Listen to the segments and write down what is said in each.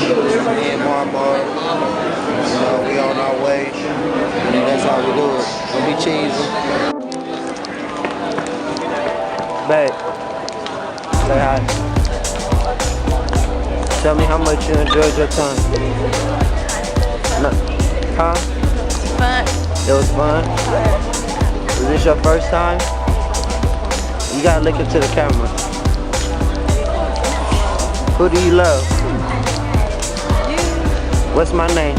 Me and Marlynda, we on our way. That's how we do it. Don't be cheesy. Babe, say hi. Tell me how much you enjoyed your time. No. Huh? Fun. It was fun? Was this your first time? You gotta look into the camera. Who do you love? You. What's my name?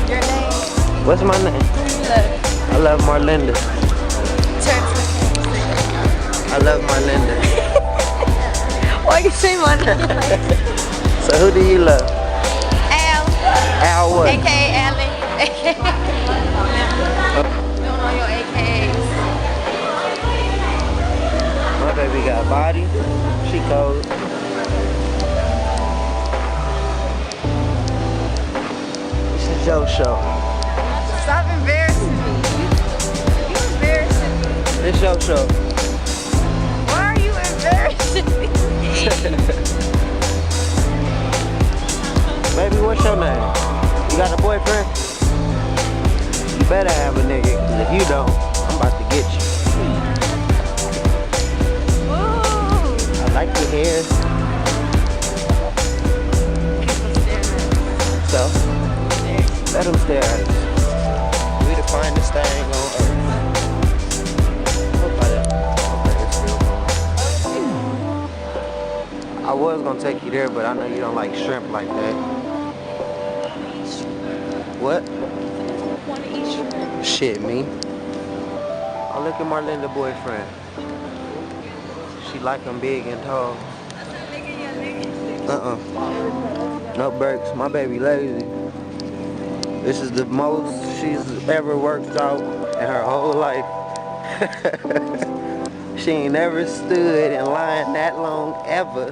Your name. What's my name? Who you love? I love Marlynda. I love Marlynda. Why you say my name? So who do you love? Al. Al what? AKA Allen. Don't know your AKAs. My baby got a body. She cold. This is your show. Stop embarrassing me. You embarrassing me. This your show. Why are you embarrassing me? Baby, what's your name? You got a boyfriend? You better have a nigga, cause if you don't, I'm about to get you. Ooh. I like your hair. People staring at me. So, let them stare at us. We the finest thing on earth. Hope it's still going. I was gonna take you there, but I know you don't like shrimp like that. What? Want to eat shrimp? Shit, me. Oh, look at Marlynda boyfriend. She like him big and tall. No breaks. My baby lazy. This is the most she's ever worked out in her whole life. She ain't never stood in line that long ever.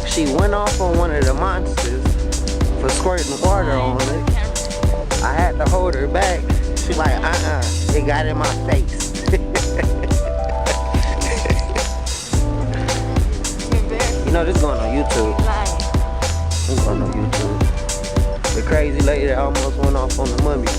She went off on one of the monsters for squirting water on it. I had to hold her back. She like, it got in my face. You know, this going on YouTube. This going on YouTube. The crazy lady that almost went off on the mummy.